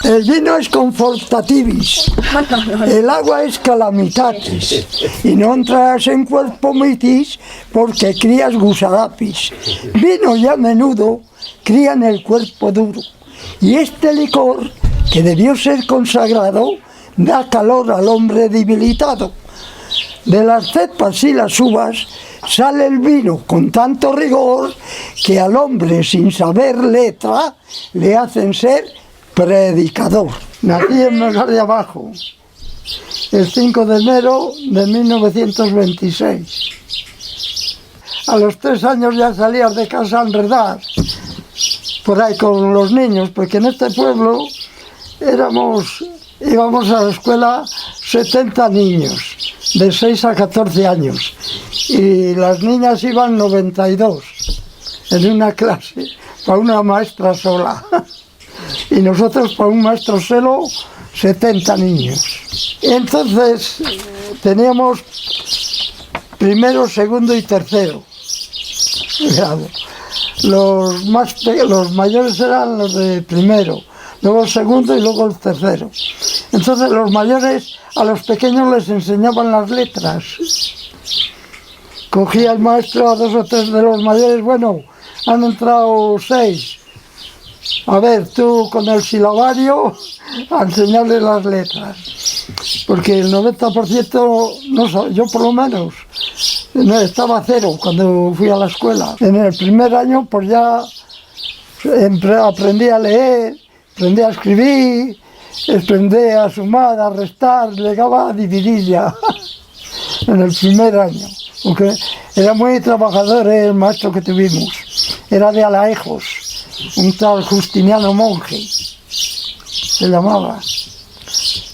El vino es comfortativis, el agua es calamitatis, y no entras en cuerpo mitis porque crías gusarapis. Vino y a menudo crían el cuerpo duro, y este licor, que debió ser consagrado, da calor al hombre debilitado. De las cepas y las uvas sale el vino con tanto rigor que al hombre sin saber letra le hacen ser predicador. Nací en Melgar de Abajo el 5 de enero de 1926. A los 3 años ya salías de casa a enredar por ahí con los niños, porque en este pueblo íbamos a la escuela 70 niños, de 6 a 14 años, y las niñas iban 92 en una clase, para una maestra sola, y nosotros para un maestro solo 70 niños. Entonces teníamos primero, segundo y tercero grado. Los mayores eran los de primero, luego el segundo y luego el tercero. Entonces los mayores a los pequeños les enseñaban las letras. Cogía el maestro a 2 o 3 de los mayores, bueno, han entrado 6. A ver, tú con el silabario a enseñarles las letras. Porque el 90%, no, yo por lo menos, estaba a 0 cuando fui a la escuela. En el primer año pues ya aprendí a leer, aprendí a escribir, aprendí a sumar, a restar, llegaba a dividir ya en el primer año. Porque era muy trabajador el maestro que tuvimos, era de Alaejos, un tal Justiniano Monje, se llamaba,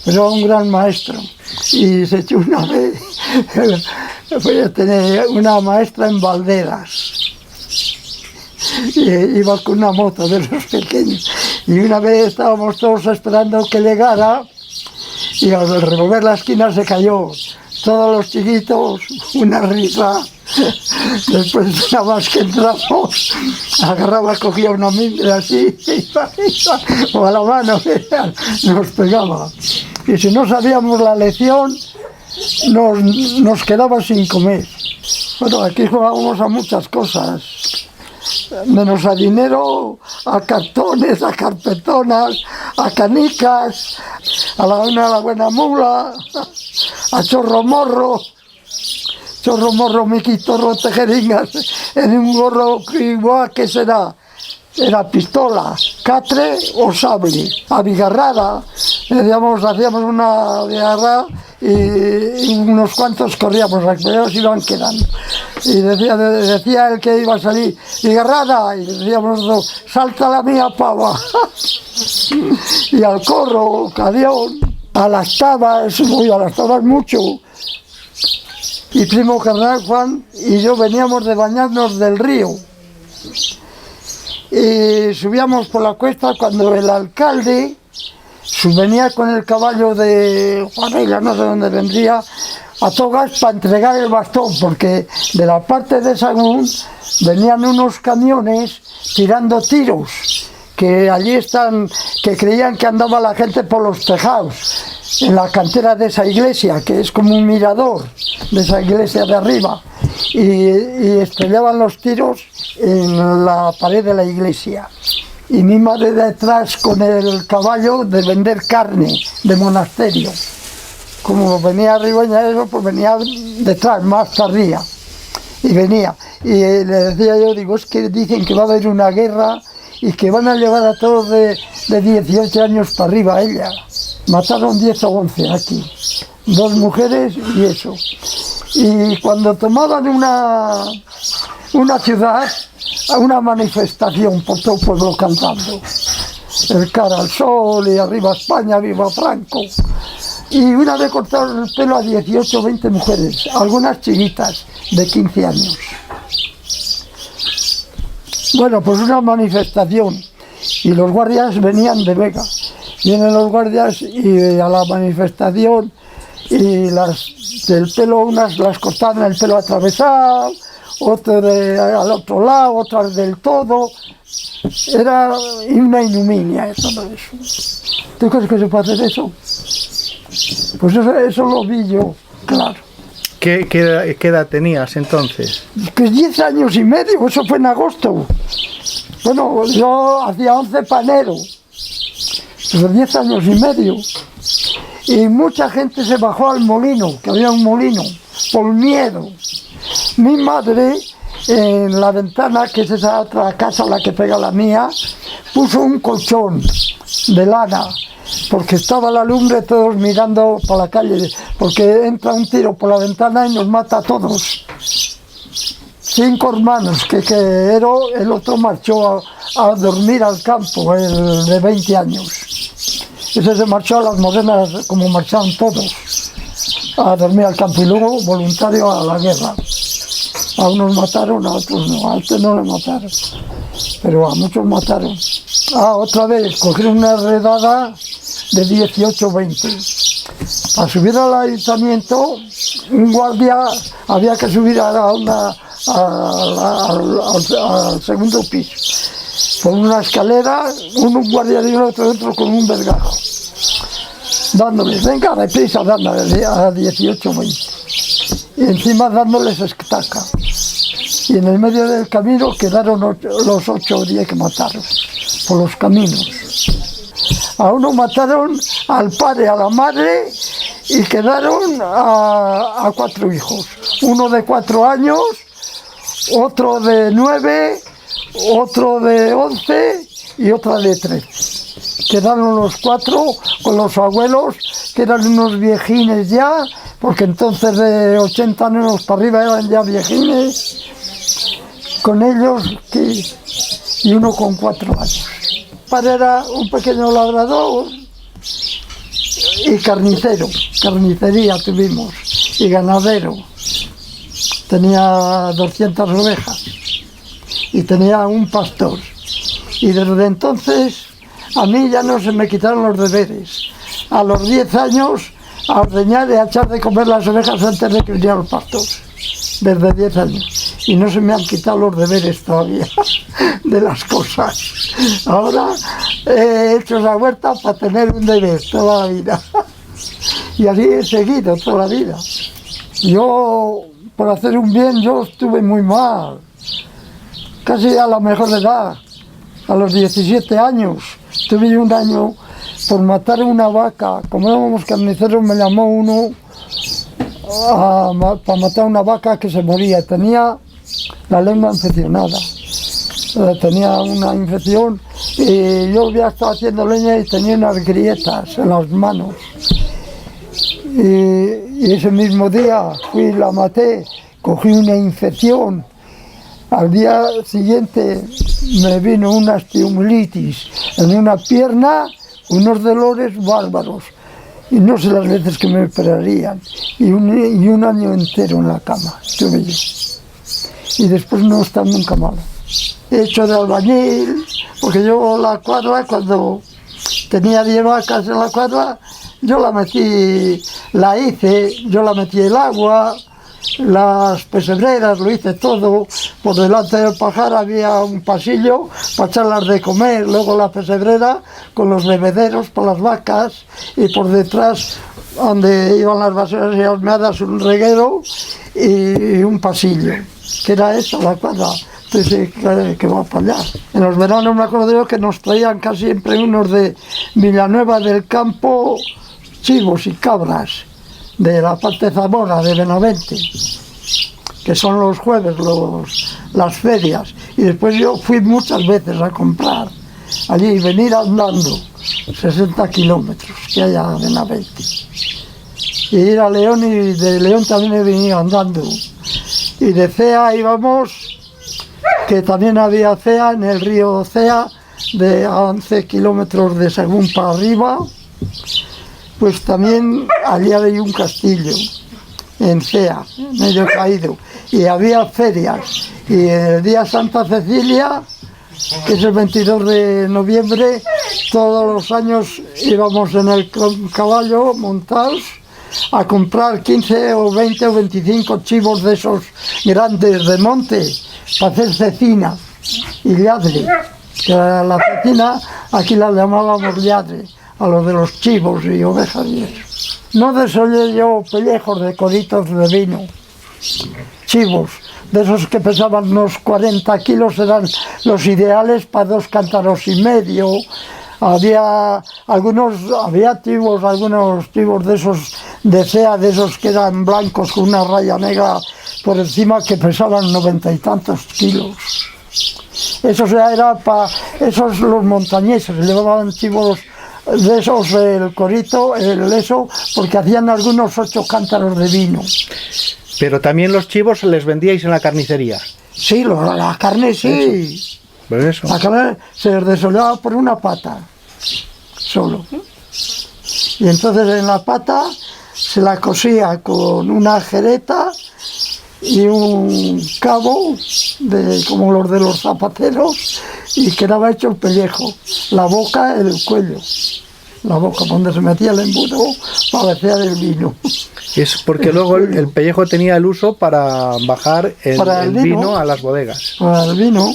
pero era un gran maestro. Y se echó una vez, tenía una maestra en Valderas, y iba con una moto de los pequeños, y una vez estábamos todos esperando que llegara, y al revolver la esquina se cayó. Todos los chiquitos, una risa. Después nada más que entramos, agarraba, cogía una mimbre así, o a la mano, nos pegaba. Y si no sabíamos la lección, nos quedaba sin comer. Bueno, aquí jugábamos a muchas cosas, menos a dinero, a cartones, a carpetonas, a canicas, a la buena mula, a chorro morro, Miki, torro, tejeringas, en un gorro igual que será, era pistola, catre o sable, abigarrada, hacíamos una abigarrada y unos cuantos corríamos, las primeras iban quedando. Y decía el que iba a salir, abigarrada, y decíamos, salta la mía pava. Y al corro, cadión, a las tabas mucho. Y primo carnal Juan y yo veníamos de bañarnos del río. Y subíamos por la cuesta cuando el alcalde venía con el caballo de Juanela, no sé dónde vendría, a Togas para entregar el bastón, porque de la parte de Sagún venían unos camiones tirando tiros, que allí están, que creían que andaba la gente por los tejados, en la cantera de esa iglesia, que es como un mirador de esa iglesia de arriba, y estrellaban los tiros en la pared de la iglesia. Y mi madre detrás con el caballo de vender carne de monasterio. Como venía arriba, pues venía detrás, más tardía. Y venía. Y le decía yo, digo, es que dicen que va a haber una guerra y que van a llevar a todos de 18 años para arriba ella. Mataron 10 o 11 aquí, 2 mujeres y eso. Y cuando tomaban una ciudad, a una manifestación por todo el pueblo cantando, el cara al sol y arriba España, viva Franco. Y una vez cortaron el pelo a 18 o 20 mujeres, algunas chiquitas de 15 años. Bueno, pues una manifestación y los guardias venían de Vega. Vienen los guardias y a la manifestación y del pelo, unas las cortaban el pelo atravesado, otro al otro lado, otras del todo. Era una ignominia todo eso. ¿Tú crees que se puede hacer eso? Pues eso lo vi yo, claro. ¿Qué edad tenías entonces? Que 10 años y medio, eso fue en agosto. Bueno, yo hacía 11 para enero, pero 10 años y medio. Y mucha gente se bajó al molino, que había un molino, por miedo. Mi madre, en la ventana, que es esa otra casa a la que pega la mía, puso un colchón de lana, porque estaba la lumbre, todos mirando por la calle, porque entra un tiro por la ventana y nos mata a todos. 5 hermanos, que el otro marchó a dormir al campo, el de 20 años. Ese se marchó a las Morenas, como marcharon todos, a dormir al campo, y luego voluntario a la guerra. A unos mataron, a otros no, a este no le mataron, pero a muchos mataron. Otra vez, cogieron una redada de 18 o 20. Para subir al ayuntamiento, un guardia había que subir al segundo piso. Por una escalera, un guardia y otro dentro con un vergajo. Dándoles, venga, deprisa, dándole a 18 o 20. Y encima dándoles estaca. Y en el medio del camino quedaron los 8 o 10 que mataron, por los caminos. A uno mataron al padre, a la madre, y quedaron a 4 hijos. Uno de 4 años, otro de 9, otro de 11 y otra de 3. Quedaron los 4 con los abuelos, que eran unos viejines ya, porque entonces de 80 años para arriba eran ya viejines, con ellos y uno con 4 años. Mi padre era un pequeño labrador y carnicero, carnicería tuvimos, y ganadero. Tenía 200 ovejas y tenía un pastor. Y desde entonces a mí ya no se me quitaron los deberes. A los 10 años a ordeñar y a echar de comer las ovejas antes de que viniera el pastor. Desde 10 años. Y no se me han quitado los deberes todavía de las cosas. Ahora he hecho la huerta para tener un deber toda la vida. Y así he seguido toda la vida. Yo, por hacer un bien, yo estuve muy mal. Casi a la mejor edad, a los 17 años. Tuve un año por matar una vaca. Como éramos carniceros, me llamó uno para matar una vaca que se moría. Tenía la lengua infeccionada. Tenía una infección y yo había estado haciendo leña y tenía unas grietas en las manos. Y ese mismo día fui y la maté, cogí una infección. Al día siguiente me vino una osteomielitis en una pierna, unos dolores bárbaros. Y no sé las veces que me operarían. Y un año entero en la cama estuve yo. Y después no está nunca malo. He hecho de albañil, porque yo la cuadra, cuando tenía 10 vacas en la cuadra, yo la metí el agua, las pesebreras, lo hice todo. Por delante del pajar había un pasillo para echarlas de comer, luego la pesebrera con los bebederos para las vacas, y por detrás, donde iban las basuras y las meadas, un reguero y un pasillo, que era esa la cuadra. Entonces, que va para allá. En los veranos me acuerdo yo que nos traían casi siempre unos de Villanueva del Campo, chivos y cabras, de la parte de Zamora, de Benavente, que son los jueves, las ferias. Y después yo fui muchas veces a comprar allí y venir andando 60 kilómetros que hay a Benavente. Y ir a León, y de León también he venido andando. Y de Cea íbamos, que también había Cea, en el río Cea, de 11 kilómetros de Según para arriba. Pues también allí había un castillo, en Cea, medio caído, y había ferias. Y el día Santa Cecilia, que es el 22 de noviembre, todos los años íbamos en el caballo montados a comprar 15 o 20 o 25 chivos de esos grandes de monte para hacer cecina y lladre. Que la cecina aquí la llamábamos lladre, a lo de los chivos y ovejas y eso. No desollé yo pellejos de coditos de vino, chivos, de esos que pesaban unos 40 kilos, eran los ideales para 2 cántaros y medio. Había algunos chivos de esos de cea, de esos que eran blancos con una raya negra por encima, que pesaban 90 y tantos kilos. Eso ya era para esos los montañeses, llevaban chivos de esos, el corito, el eso, porque hacían algunos 8 cántaros de vino. Pero también los chivos les vendíais en la carnicería. Sí, la carne sí. ¿Ves eso? La carne se les desollaba por una pata, solo. Y entonces en la pata se la cosía con una jereta y un cabo, como los de los zapateros, y quedaba hecho el pellejo, la boca, el cuello. La boca, donde se metía el embudo para vaciar el vino. Es porque luego el pellejo tenía el uso para bajar el vino a las bodegas. Para el vino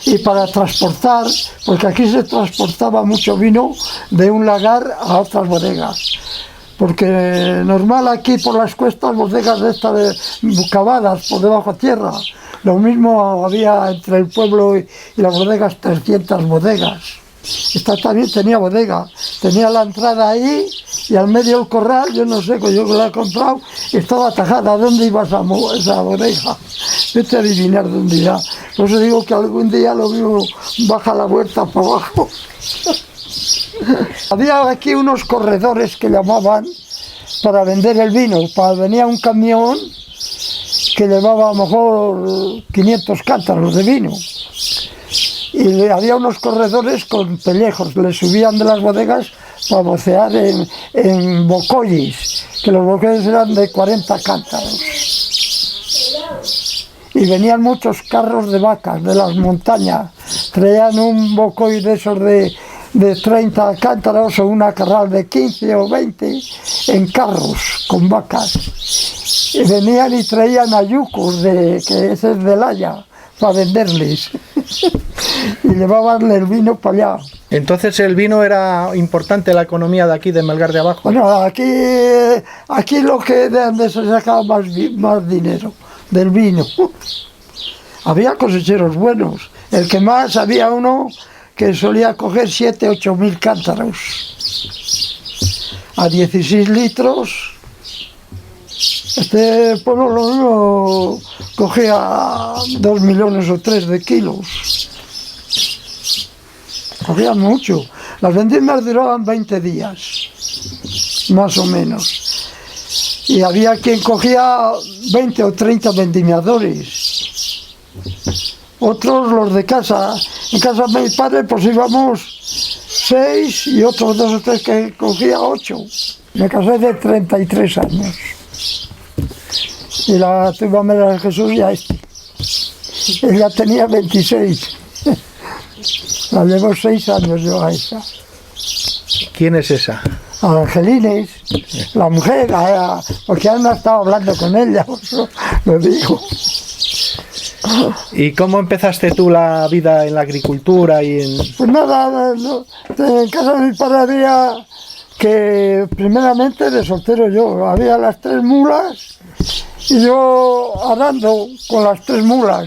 y para transportar, porque aquí se transportaba mucho vino de un lagar a otras bodegas. Porque normal aquí por las cuestas, bodegas de estas cavadas por debajo de tierra. Lo mismo había entre el pueblo y las bodegas, 300 bodegas. Esta también tenía bodega, tenía la entrada ahí y al medio el corral, yo no sé, yo la he comprado, estaba atajada. ¿A dónde iba esa bodega? Vete a adivinar dónde iba. Por eso digo que algún día lo mismo baja la huerta para abajo. Había aquí unos corredores que llamaban para vender el vino. Venía un camión que llevaba a lo mejor 500 cántaros de vino. Y había unos corredores con pellejos, le subían de las bodegas para bocear en bocollis, que los bocollis eran de 40 cántaros. Y venían muchos carros de vacas de las montañas, traían un bocoll de esos de 30 cántaros o una carral de 15 o 20 en carros con vacas. Y venían y traían ayucos, que ese es de Laya, para venderles. Y llevaban el vino para allá. Entonces el vino era importante en la economía de aquí, de Melgar de Abajo. Bueno, aquí lo que de donde se sacaba más dinero, del vino. Había cosecheros buenos. El que más, había uno que solía coger 7, 8 mil cántaros. A 16 litros. Este pueblo lo mismo cogía 2 millones o 3 de kilos. Cogían mucho. Las vendimias duraban 20 días, más o menos. Y había quien cogía 20 o 30 vendimiadores. Otros, los de casa. En casa de mi padre pues íbamos 6 y otros 2 o 3 que cogía 8. Me casé de 33 años. Y la tuve a María de Jesús y a ella tenía 26. La llevo 6 años yo a esa. ¿Quién es esa? A Angelines, la mujer, porque aún no estaba hablando con ella, eso lo digo. ¿Y cómo empezaste tú la vida en la agricultura y en...? Pues nada, en casa de mi padre había que, primeramente de soltero yo, había las 3 mulas y yo arando con las 3 mulas.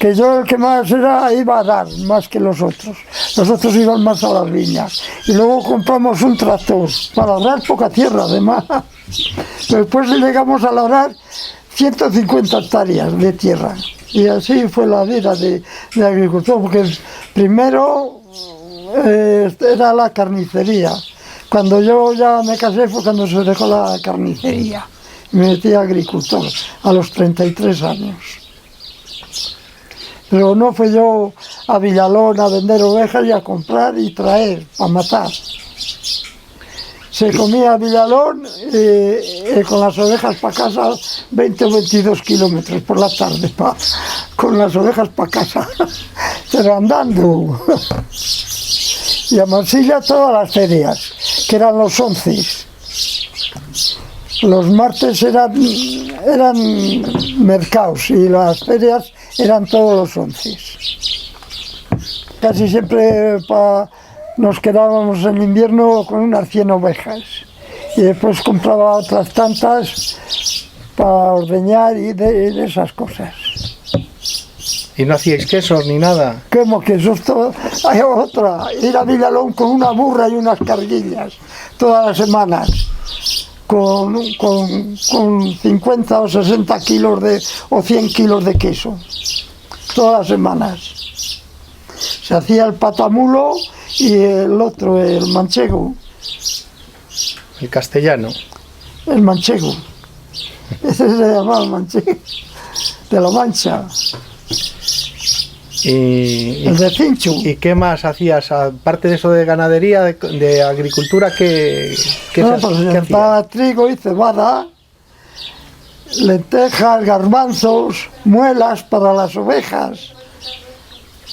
Que yo el que más iba a dar, más que los otros. Los otros iban más a las viñas. Y luego compramos un tractor para labrar poca tierra, además. Pero después llegamos a labrar 150 hectáreas de tierra. Y así fue la vida de agricultor, porque primero era la carnicería. Cuando yo ya me casé fue cuando se dejó la carnicería. Me metí a agricultor a los 33 años. Pero no fui yo a Villalón a vender ovejas y a comprar y traer, para matar. Se comía a Villalón con las ovejas para casa 20 o 22 kilómetros por la tarde, con las ovejas para casa, pero andando. Y a Mansilla todas las ferias, que eran los 11. Los martes eran mercados y las ferias eran todos los 11. Casi siempre nos quedábamos en invierno con unas 100 ovejas y después compraba otras tantas para ordeñar y de esas cosas. ¿Y no hacíais quesos ni nada? ¿Cómo quesos? Hay otra, ir a Vilalón con una burra y unas carguillas todas las semanas. Con 50 o 60 kilos o 100 kilos de queso, todas las semanas. Se hacía el patamulo y el otro, el manchego. El castellano. El manchego. Ese se llamaba manchego, de la Mancha. El de cincho. ¿Y qué más hacías? Aparte de eso de ganadería, de agricultura, ¿qué hacías? Trigo y cebada, lentejas, garbanzos, muelas para las ovejas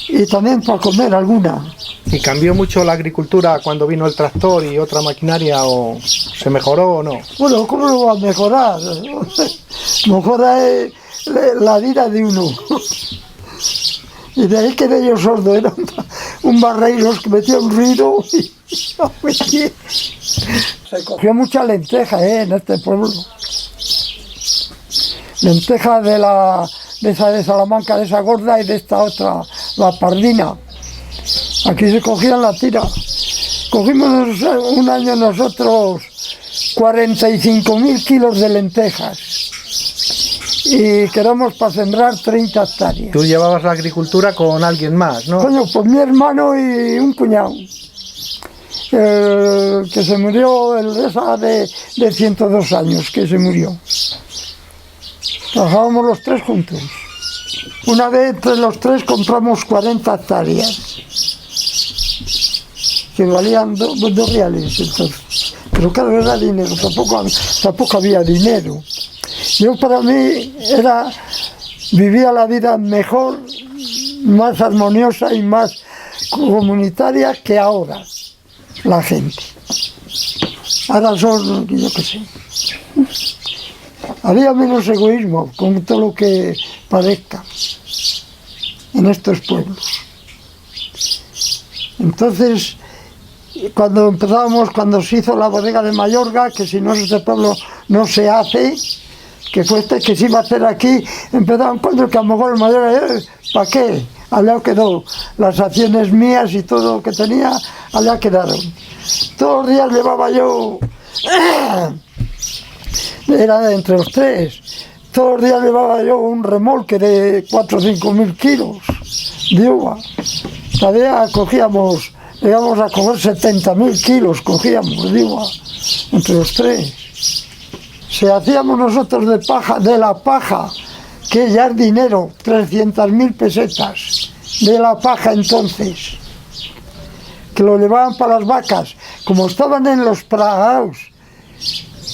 y también para comer alguna. ¿Y cambió mucho la agricultura cuando vino el tractor y otra maquinaria, o se mejoró o no? Bueno, ¿cómo lo va a mejorar? Mejora la vida de uno. Y de ahí quedé yo sordo, era un barreiro que metía un ruido y no metía. Se cogió mucha lenteja en este pueblo. Lenteja de esa de Salamanca, de esa gorda, y de esta otra, la pardina. Aquí se cogían la tira. Cogimos un año nosotros 45.000 kilos de lentejas. Y quedamos para sembrar 30 hectáreas. Tú llevabas la agricultura con alguien más, ¿no? Coño, pues mi hermano y un cuñado. Que se murió, esa de 102 años, que se murió. Trabajábamos los tres juntos. Una vez entre los tres compramos 40 hectáreas. Que valían 2 reales entonces. Pero claro, era dinero, tampoco había dinero. Yo, para mí, vivía la vida mejor, más armoniosa y más comunitaria que ahora, la gente. Ahora son, yo qué sé, había menos egoísmo, con todo lo que parezca, en estos pueblos. Entonces, cuando se hizo la bodega de Mayorga, que si no es este pueblo no se hace, que fue que se iba a hacer aquí, empezaron cuando que a lo mejor el mayor, ¿para qué? Allá quedó, las acciones mías y todo lo que tenía, allá quedaron. Todos los días llevaba yo, era entre los tres, todos los días llevaba yo un remolque de 4 o 5.000 kilos de uva. Todavía cogíamos, llegamos a coger 70.000 kilos, cogíamos de uva, entre los tres. Se hacíamos nosotros de la paja, que ya es dinero, 300.000 pesetas, de la paja entonces, que lo llevaban para las vacas, como estaban en los pragados,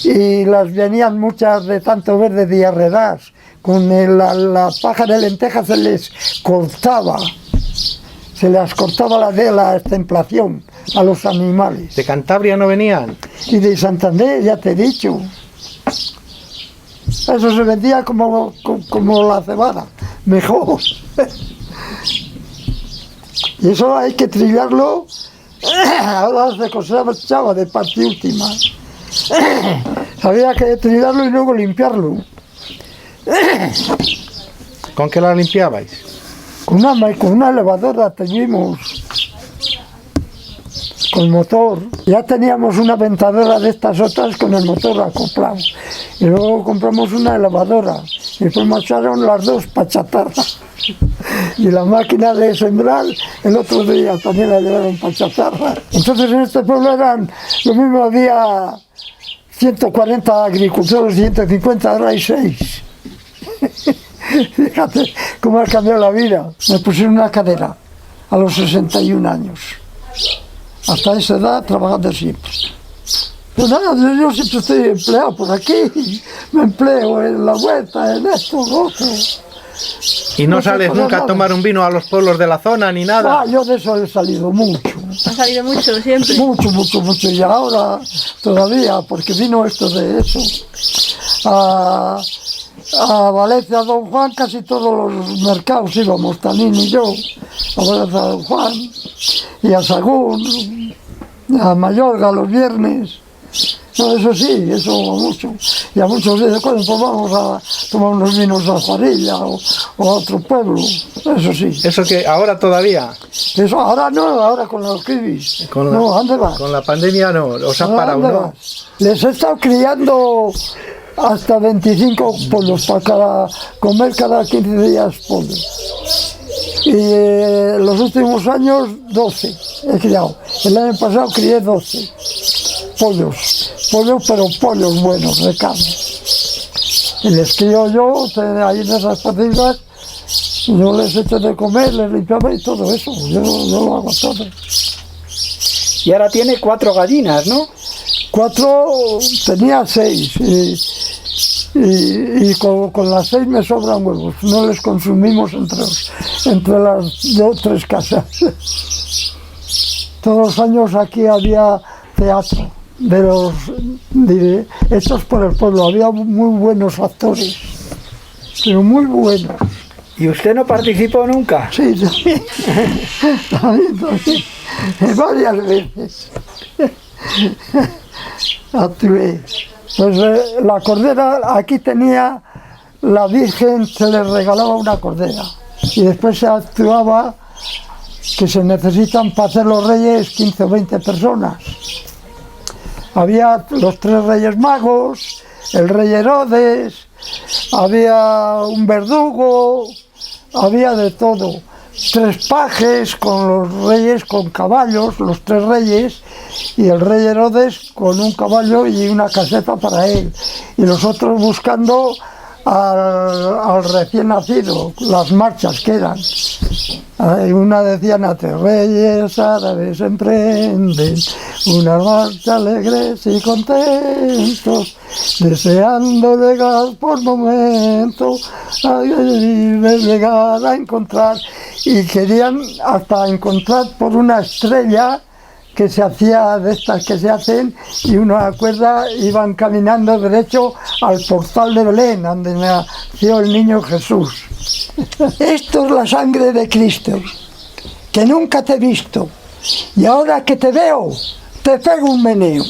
y las venían muchas de tanto ver de diarreas, con la paja de lentejas se les cortaba la estemplación a los animales. ¿De Cantabria no venían? Y de Santander, ya te he dicho. Eso se vendía como la cebada, mejor. Y eso hay que trillarlo, ahora se cosechaba de parte última. Había que trillarlo y luego limpiarlo. ¿Con qué la limpiabais? Con una elevadora teníamos, con motor. Ya teníamos una ventadora de estas otras con el motor acoplado. Y luego compramos una elevadora. Y después marcharon las dos para chatarra. Y la máquina de sembrar, el otro día también la llevaron para chatarra. Entonces en este pueblo lo mismo, había 140 agricultores, 150, ahora hay 6. Fíjate cómo ha cambiado la vida. Me pusieron una cadera a los 61 años. Hasta esa edad trabajando siempre. Pues nada, yo siempre estoy empleado por aquí. Me empleo en la vuelta, en esto, lo otro. ¿Y no sales nunca a tomar un vino a los pueblos de la zona ni nada? Yo de eso he salido mucho. Ha salido mucho siempre. Mucho, mucho, mucho. Y ahora todavía, porque vino esto de eso. A Valencia, a Don Juan, casi todos los mercados íbamos, Tanín y yo, a Valencia, a Don Juan, y a Sagún, a Mayorga los viernes. No, eso sí, eso mucho. Y a muchos días, cuando pues vamos a tomar unos vinos a Juarilla o a otro pueblo, eso sí. Eso que ahora todavía. Eso ahora no, ahora con los kibis. No, ¿dónde vas? Con la pandemia no, os han parado, ¿no? Les he estado criando hasta 25 pollos para comer cada 15 días pollo. Y los últimos años 12 he criado. El año pasado crié 12 pollos, pero pollos buenos de carne. Y les crío yo, ahí en esas patitas, yo les echo de comer, les limpiaba y todo eso, yo lo hago todo. Y ahora tiene 4 gallinas, ¿no? 4, tenía 6 y con las 6 me sobran huevos, no les consumimos entre las 2 o 3 casas. Todos los años aquí había teatro, hechos por el pueblo, había muy buenos actores, pero muy buenos. ¿Y usted no participó nunca? Sí, también, varias veces. Actué. Pues la cordera, aquí tenía la Virgen, se le regalaba una cordera y después se actuaba que se necesitan para hacer los reyes 15 o 20 personas. Había los 3 reyes magos, el rey Herodes, había un verdugo, había de todo. 3 pajes con los reyes con caballos, los 3 reyes, y el rey Herodes con un caballo y una caseta para él. Y los otros buscando al recién nacido, las marchas que eran. Una decía: a 3 reyes árabes emprenden una marcha alegres y contentos, deseando llegar por momento a llegar a encontrar, y querían hasta encontrar por una estrella que se hacía de estas que se hacen, y una cuerda iban caminando derecho al portal de Belén, donde nació el niño Jesús. Esto es la sangre de Cristo, que nunca te he visto, y ahora que te veo, te pego un meneo.